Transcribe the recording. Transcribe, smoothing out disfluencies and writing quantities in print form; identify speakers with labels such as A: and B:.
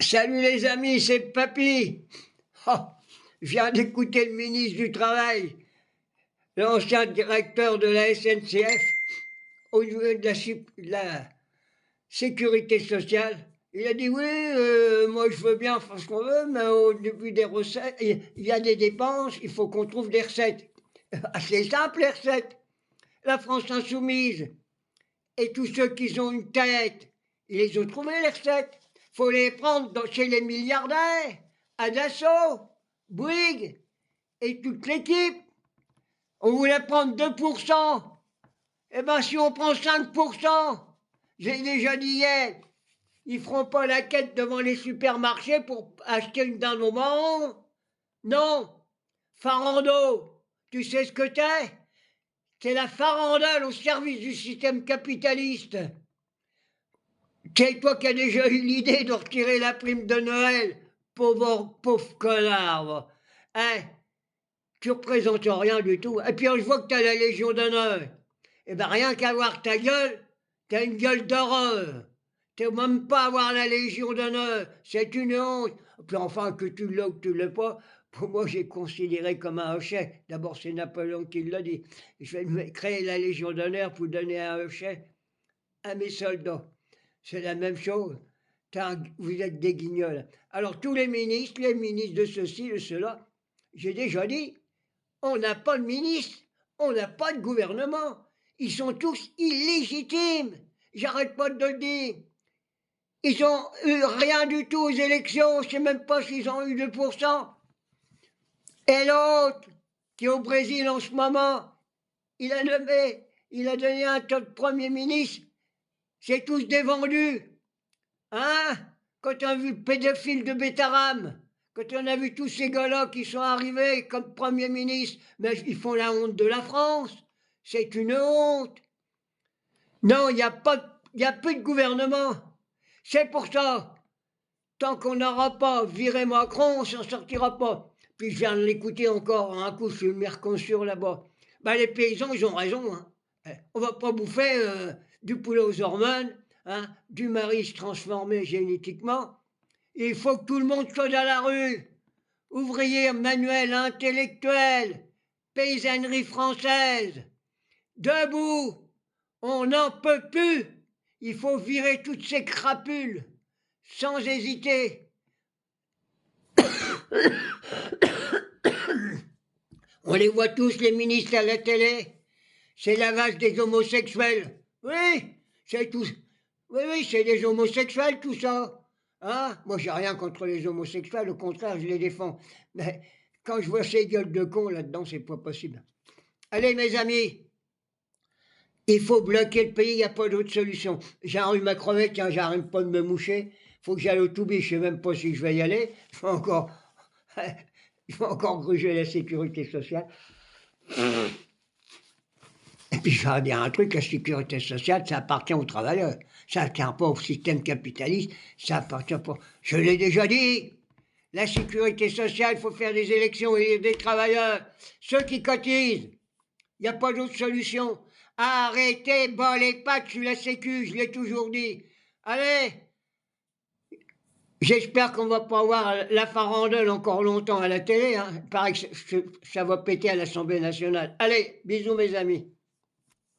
A: Salut les amis, c'est Papy. Oh, je viens d'écouter le ministre du Travail, l'ancien directeur de la SNCF, au niveau de la sécurité sociale. Il a dit oui, moi je veux bien faire ce qu'on veut, mais au début des recettes, il y a des dépenses, il faut qu'on trouve des recettes. C'est simple les recettes. La France insoumise et tous ceux qui ont une tête, ils les ont trouvés les recettes. Faut les prendre chez les milliardaires, à Dassault, Bouygues et toute l'équipe. On voulait prendre 2%. Eh bien, si on prend 5%, j'ai déjà dit hier, ils feront pas la quête devant les supermarchés pour acheter une dinde au marron. Non. Farando, tu sais ce que t'es? C'est la farandole au service du système capitaliste. C'est toi qui as déjà eu l'idée de retirer la prime de Noël, pauvre connard. Hein? Tu représentes rien du tout. Et puis je vois que tu as la Légion d'honneur. Eh bien rien qu'à voir ta gueule, tu as une gueule d'horreur. Tu n'as même pas à voir la Légion d'honneur. C'est une honte. Puis enfin, que tu l'as ou que tu ne l'as pas, pour moi j'ai considéré comme un hochet. D'abord c'est Napoléon qui l'a dit. Je vais créer la Légion d'honneur pour donner un hochet à mes soldats. C'est la même chose. Vous êtes des guignols. Alors tous les ministres de ceci, de cela, j'ai déjà dit, on n'a pas de ministre, on n'a pas de gouvernement. Ils sont tous illégitimes. J'arrête pas de le dire. Ils ont eu rien du tout aux élections, je ne sais même pas s'ils ont eu 2%. Et l'autre, qui est au Brésil en ce moment, il a donné un tas de Premier ministre. C'est tous des vendus. Hein? Quand on a vu le pédophile de Bétarame, quand on a vu tous ces gars-là qui sont arrivés comme Premier ministre, mais ils font la honte de la France. C'est une honte. Non, il n'y a plus de gouvernement. C'est pour ça. Tant qu'on n'aura pas viré Macron, on ne s'en sortira pas. Puis je viens de l'écouter encore un coup sur le Mercosur là-bas. Ben, les paysans, ils ont raison. Hein. On ne va pas bouffer du poulet aux hormones. Hein, du maïs transformé génétiquement. Il faut que tout le monde soit dans la rue. Ouvriers, manuels, intellectuels, paysannerie française. Debout, on n'en peut plus. Il faut virer toutes ces crapules, sans hésiter. On les voit tous, les ministres à la télé. C'est la vache des homosexuels. Oui, c'est tout. Oui, c'est des homosexuels, tout ça. Hein? Moi, j'ai rien contre les homosexuels, au contraire, je les défends. Mais quand je vois ces gueules de cons là-dedans, c'est pas possible. Allez, mes amis, il faut bloquer le pays, il n'y a pas d'autre solution. J'ai un rhume à crever, tiens, j'arrête pas de me moucher. Il faut que j'aille au Toubi, je sais même pas si je vais y aller. Il faut encore gruger la sécurité sociale. Et puis je vais dire un truc, la sécurité sociale, ça appartient aux travailleurs. Ça appartient pas au système capitaliste, ça appartient pas. Je l'ai déjà dit, la sécurité sociale, il faut faire des élections, élire des travailleurs. Ceux qui cotisent, il n'y a pas d'autre solution. Arrêtez, bas les pattes sur la sécu, je l'ai toujours dit. Allez, j'espère qu'on va pas avoir la farandole encore longtemps à la télé. Hein. Il paraît que ça va péter à l'Assemblée nationale. Allez, bisous mes amis.